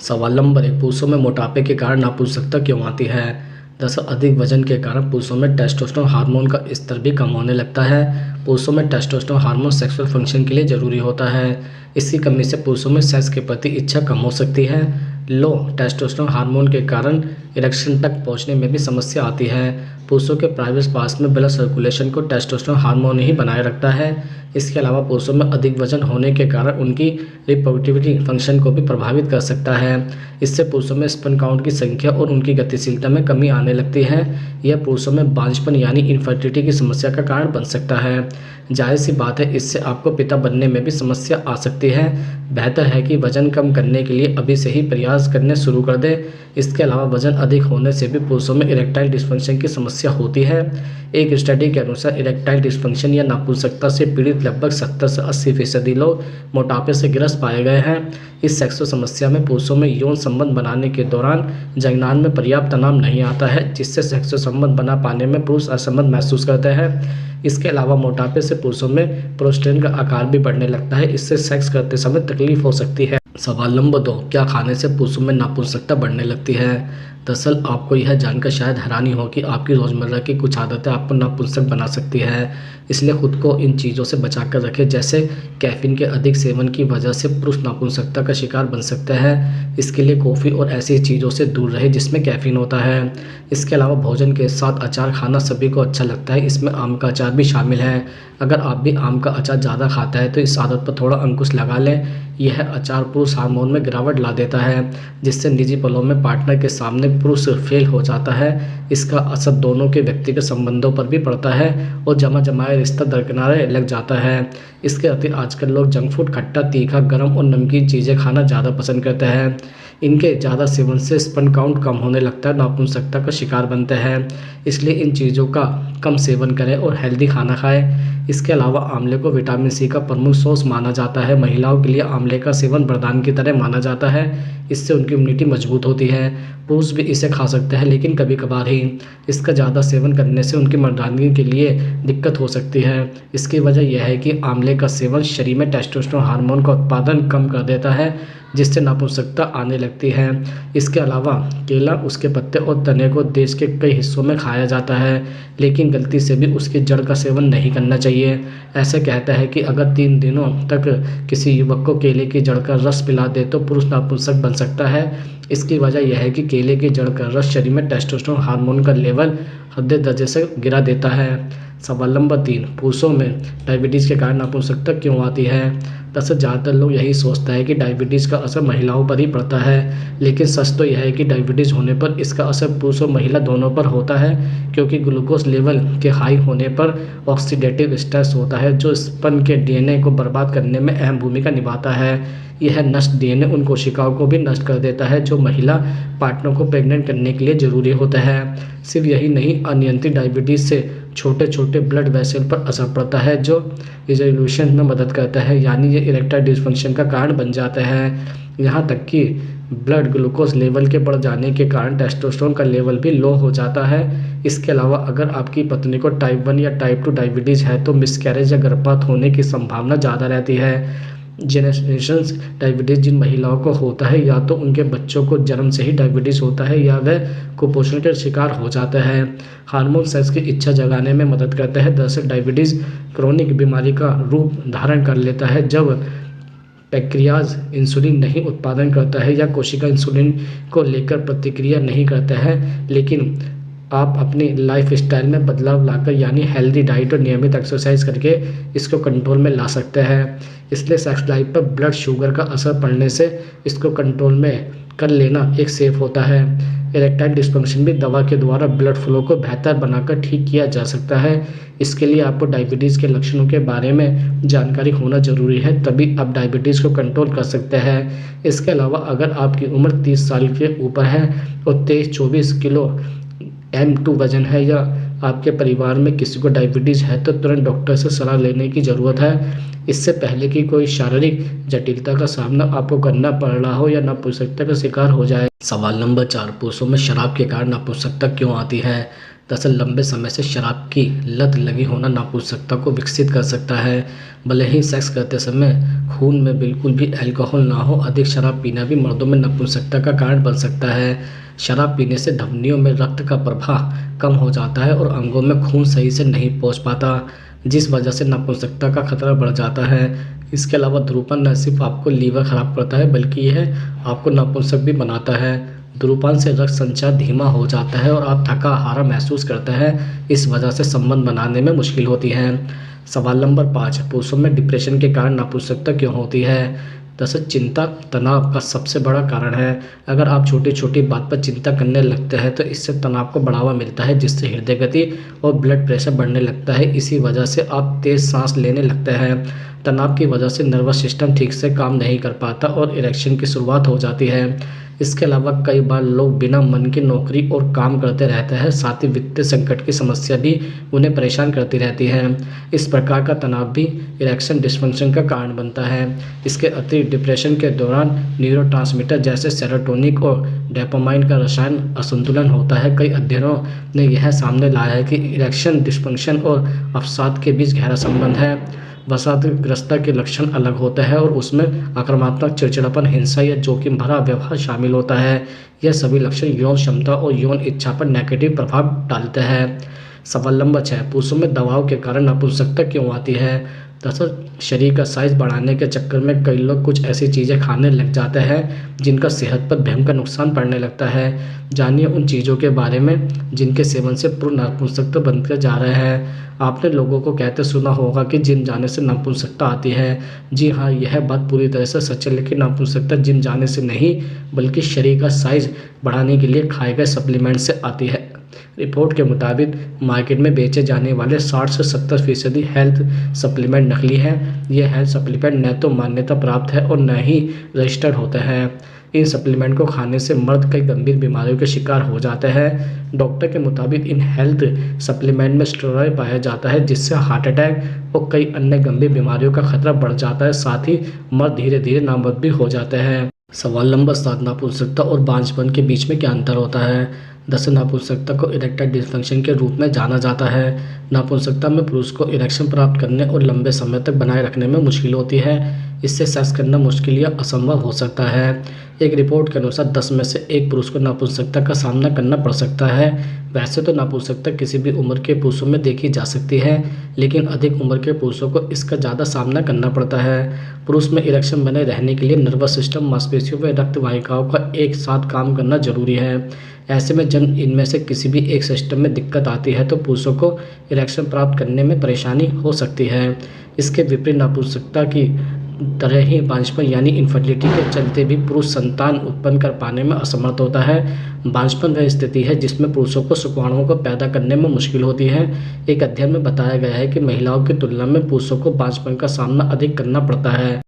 सवाल नंबर 1, पुरुषों में मोटापे के कारण नपुंसकता क्यों आती है? दरअसल अधिक वजन के कारण पुरुषों में टेस्टोस्टेरोन हार्मोन का स्तर भी कम होने लगता है। पुरुषों में टेस्टोस्टेरोन हार्मोन सेक्सुअल फंक्शन के लिए जरूरी होता है। इसकी कमी से पुरुषों में सेक्स के प्रति इच्छा कम हो सकती है। लो टेस्टोस्टेरोन हार्मोन के कारण इरेक्शन तक पहुंचने में भी समस्या आती है। पुरुषों के प्राइवेट पार्ट्स में ब्लड सर्कुलेशन को टेस्टोस्टेरोन हार्मोन ही बनाए रखता है। इसके अलावा पुरुषों में अधिक वजन होने के कारण उनकी रिप्रोडक्टिविटी फंक्शन को भी प्रभावित कर सकता है। इससे पुरुषों में स्पर्म काउंट की संख्या और उनकी गतिशीलता में कमी आने लगती है। यह पुरुषों में बांझपन यानी इनफर्टिलिटी की समस्या का कारण बन सकता है। जाहिर सी बात है, इससे आपको पिता बनने में भी समस्या आ सकती है। बेहतर है कि वजन कम करने के लिए अभी से ही प्रयास करने शुरू कर दें। इसके अलावा वजन अधिक होने से भी पुरुषों में इरेक्टाइल डिस्फंक्शन की समस्या होती है। एक स्टडी के अनुसार इरेक्टाइल डिस्फंक्शन या नपुंसकता से पीड़ित लगभग 70 से 80% लोग मोटापे से ग्रस्त पाए गए हैं। इस सेक्सुअल समस्या में पुरुषों में यौन संबंध बनाने के दौरान जगनान में पर्याप्त तनाव नहीं आता है, जिससे सेक्सुअल संबंध बना पाने में पुरुष असमर्थ महसूस करते हैं। इसके अलावा मोटापे से पुरुषों में प्रोस्टेट का आकार भी बढ़ने लगता है। इससे सेक्स करते समय तकलीफ हो सकती है। सवाल नंबर 2, क्या खाने से पुरुषों में नपुंसकता बढ़ने लगती है? दरअसल आपको यह जानकर शायद हैरानी हो कि आपकी रोज़मर्रा की कुछ आदतें आपको नपुंसक बना सकती है। इसलिए खुद को इन चीज़ों से बचा कर रखें। जैसे कैफीन के अधिक सेवन की वजह से पुरुष नपुंसकता का शिकार बन सकते हैं। इसके लिए कॉफ़ी और ऐसी चीज़ों से दूर रहे जिसमें कैफीन होता है। इसके अलावा भोजन के साथ अचार खाना सभी को अच्छा लगता है। इसमें आम का अचार भी शामिल है। अगर आप भी आम का अचार ज़्यादा खाता है तो इस आदत पर थोड़ा अंकुश लगा लें। यह अचार पुरुष हार्मोन में गिरावट ला देता है, जिससे निजी पलों में पार्टनर के सामने पुरुष फेल हो जाता है। इसका असर दोनों के व्यक्तिगत संबंधों पर भी पड़ता है और जमा जमाए रिश्ता दरकिनारे लग जाता है। इसके अतिरिक्त आजकल लोग जंक फूड, खट्टा, तीखा, गर्म और नमकीन चीज़ें खाना ज़्यादा पसंद करते हैं। इनके ज़्यादा सेवन से स्पर्म काउंट कम होने लगता है, नपुंसकता का शिकार बनते हैं। इसलिए इन चीज़ों का कम सेवन करें और हेल्दी खाना खाएं। इसके अलावा आंवले को विटामिन सी का प्रमुख सोर्स माना जाता है। महिलाओं के लिए आंवले का सेवन वरदान की तरह माना जाता है। इससे उनकी इम्यूनिटी मजबूत होती है। पुरुष भी इसे खा सकते हैं, लेकिन कभी कभार ही। इसका ज़्यादा सेवन करने से उनकी मर्दानगी के लिए दिक्कत हो सकती है। इसकी वजह यह है कि आंवले का सेवन शरीर में टेस्टोस्टेरोन हार्मोन का उत्पादन कम कर देता है, जिससे नपुंसकता आने लगती है। इसके अलावा केला, उसके पत्ते और तने को देश के कई हिस्सों में खाया जाता है, लेकिन गलती से भी उसकी जड़ का सेवन नहीं करना चाहिए। ऐसे कहता है कि अगर 3 दिनों तक किसी युवक को केले की जड़ का रस पिला दे तो पुरुष नपुंसक बन सकता है। इसकी वजह यह है कि केले की जड़ का रस शरीर में टेस्टोस्टेरोन हार्मोन का लेवल हद दर्जे से गिरा देता है। सवाल नंबर 3, पुरुषों में डायबिटीज़ के कारण नपुंसकता क्यों आती है? दरअसल ज़्यादातर लोग यही सोचता है कि डायबिटीज़ का असर महिलाओं पर ही पड़ता है, लेकिन सच तो यह है कि डायबिटीज़ होने पर इसका असर पुरुष और महिला दोनों पर होता है, क्योंकि ग्लूकोज लेवल के हाई होने पर ऑक्सीडेटिव स्ट्रेस होता है, जो स्पर्म के डीएनए को बर्बाद करने में अहम भूमिका निभाता है। यह नष्ट डीएनए उन कोशिकाओं को भी नष्ट कर देता है जो महिला पार्टनर को प्रेग्नेंट करने के लिए ज़रूरी होता है। सिर्फ यही नहीं, अनियंत्रित डायबिटीज़ से छोटे छोटे ब्लड वेसल पर असर पड़ता है, जो रिजोल्यूशन में मदद करता है, यानी ये इरेक्टाइल डिस्फंक्शन का कारण बन जाता है। यहाँ तक कि ब्लड ग्लूकोज लेवल के बढ़ जाने के कारण टेस्टोस्टेरोन का लेवल भी लो हो जाता है। इसके अलावा अगर आपकी पत्नी को टाइप 1 या टाइप 2 डायबिटीज़ है तो मिसकैरेज या गर्भपात होने की संभावना ज़्यादा रहती है। जेनेरेशंस डायबिटीज़ जिन महिलाओं को होता है, या तो उनके बच्चों को जन्म से ही डायबिटीज़ होता है या वह कुपोषण के शिकार हो जाते हैं। हार्मोन सेक्स की इच्छा जगाने में मदद करता है। दरअसल डायबिटीज़ क्रोनिक बीमारी का रूप धारण कर लेता है जब पैंक्रियाज इंसुलिन नहीं उत्पादन करता है या कोशिका इंसुलिन को लेकर प्रतिक्रिया नहीं करता है। लेकिन आप अपनी लाइफ स्टाइल में बदलाव लाकर, यानी हेल्दी डाइट और नियमित एक्सरसाइज करके इसको कंट्रोल में ला सकते हैं। इसलिए सेक्स लाइफ पर ब्लड शुगर का असर पड़ने से इसको कंट्रोल में कर लेना एक सेफ होता है। इरेक्टाइल डिस्फंक्शन भी दवा के द्वारा ब्लड फ्लो को बेहतर बनाकर ठीक किया जा सकता है। इसके लिए आपको डायबिटीज़ के लक्षणों के बारे में जानकारी होना जरूरी है, तभी आप डायबिटीज़ को कंट्रोल कर सकते हैं। इसके अलावा अगर आपकी उम्र 30 साल के ऊपर है और 23-24 किलो M2 वजन है, या आपके परिवार में किसी को डायबिटीज़ है तो तुरंत डॉक्टर से सलाह लेने की ज़रूरत है, इससे पहले कि कोई शारीरिक जटिलता का सामना आपको करना पड़ रहा हो या नपुंसकता का शिकार हो जाए। सवाल नंबर 4, पुरुषों में शराब के कारण नपुंसकता क्यों आती है? दरअसल लंबे समय से शराब की लत लगी होना नपुंसकता को विकसित कर सकता है। भले ही सेक्स करते समय खून में बिल्कुल भी अल्कोहल ना हो, अधिक शराब पीना भी मर्दों में नपुंसकता का कारण बन सकता है। शराब पीने से धमनियों में रक्त का प्रवाह कम हो जाता है और अंगों में खून सही से नहीं पहुंच पाता, जिस वजह से नपुंसकता का खतरा बढ़ जाता है। इसके अलावा धूम्रपान न सिर्फ आपको लीवर खराब करता है, बल्कि यह आपको नपुंसक भी बनाता है। धूम्रपान से रक्त संचार धीमा हो जाता है और आप थका हारा महसूस करते हैं। इस वजह से संबंध बनाने में मुश्किल होती है। सवाल नंबर 5, पुरुषों में डिप्रेशन के कारण नपुंसकता क्यों होती है? दरअसल चिंता तनाव का सबसे बड़ा कारण है। अगर आप छोटी छोटी बात पर चिंता करने लगते हैं तो इससे तनाव को बढ़ावा मिलता है, जिससे हृदय गति और ब्लड प्रेशर बढ़ने लगता है। इसी वजह से आप तेज सांस लेने लगते हैं। तनाव की वजह से नर्वस सिस्टम ठीक से काम नहीं कर पाता और इरेक्शन की शुरुआत हो जाती है। इसके अलावा कई बार लोग बिना मन की नौकरी और काम करते रहते हैं। साथ ही वित्तीय संकट की समस्या भी उन्हें परेशान करती रहती है। इस प्रकार का तनाव भी इरेक्शन डिस्फंक्शन का कारण बनता है। इसके अतिरिक्त डिप्रेशन के दौरान न्यूरोट्रांसमीटर जैसे सेरोटोनिन और डोपामाइन का रसायन असंतुलन होता है। कई अध्ययनों ने यह सामने लाया है कि इरेक्शन डिस्फंक्शन और अवसाद के बीच गहरा संबंध है। वसादग्रस्तता के लक्षण अलग होते हैं और उसमें आक्रामकता, चिड़चिड़ापन, हिंसा या जोखिम भरा व्यवहार शामिल होता है। यह सभी लक्षण यौन क्षमता और यौन इच्छा पर नेगेटिव प्रभाव डालते हैं। सवाल नंबर 6, पुरुषों में दबाव के कारण नपुंसकता क्यों आती है? दरअसल शरीर का साइज बढ़ाने के चक्कर में कई लोग कुछ ऐसी चीज़ें खाने लग जाते हैं जिनका सेहत पर भयंकर नुकसान पड़ने लगता है। जानिए उन चीज़ों के बारे में जिनके सेवन से पूर्ण नपुंसकता बनकर जा रहे हैं। आपने लोगों को कहते सुना होगा कि जिम जाने से नपुंसकता आती है। जी हाँ, यह बात पूरी तरह से सच है, लेकिन नपुंसकता जिम जाने से नहीं, बल्कि शरीर का साइज बढ़ाने के लिए खाए गए सप्लीमेंट से आती है। रिपोर्ट के मुताबिक मार्केट में बेचे जाने वाले 60 से 70% हेल्थ सप्लीमेंट नकली हैं। ये हेल्थ सप्लीमेंट न तो मान्यता प्राप्त है और न ही रजिस्टर्ड होते हैं। इन सप्लीमेंट को खाने से मर्द कई गंभीर बीमारियों के शिकार हो जाते हैं। डॉक्टर के मुताबिक इन हेल्थ सप्लीमेंट में स्टेरॉयड पाया जाता है, जिससे हार्ट अटैक और कई अन्य गंभीर बीमारियों का खतरा बढ़ जाता है। साथ ही मर्द धीरे धीरे नामर्द भी हो जाते हैं। सवाल नंबर 7, नपुंसकता और बांझपन के बीच में क्या अंतर होता है? दरअसल नपुंसकता को इरेक्टाइल डिस्फंक्शन के रूप में जाना जाता है। नपुंसकता में पुरुष को इरेक्शन प्राप्त करने और लंबे समय तक बनाए रखने में मुश्किल होती है। इससे सेक्स करना मुश्किल या असंभव हो सकता है। एक रिपोर्ट के अनुसार 10 में से 1 पुरुष को नपुंसकता का सामना करना पड़ सकता है। वैसे तो नपुंसकता किसी भी उम्र के पुरुषों में देखी जा सकती है, लेकिन अधिक उम्र के पुरुषों को इसका ज़्यादा सामना करना पड़ता है। पुरुष में इरेक्शन बने रहने के लिए नर्वस सिस्टम, मांसपेशियों व रक्त वाहिकाओं का एक साथ काम करना जरूरी है। ऐसे में जब इनमें से किसी भी एक सिस्टम में दिक्कत आती है तो पुरुषों को इरेक्शन प्राप्त करने में परेशानी हो सकती है। इसके विपरीत नपुंसकता की तरह ही बांझपन यानी इनफर्टिलिटी के चलते भी पुरुष संतान उत्पन्न कर पाने में असमर्थ होता है। बांझपन वह स्थिति है जिसमें पुरुषों को शुक्राणुओं को पैदा करने में मुश्किल होती है। एक अध्ययन में बताया गया है कि महिलाओं की तुलना में पुरुषों को बांझपन का सामना अधिक करना पड़ता है।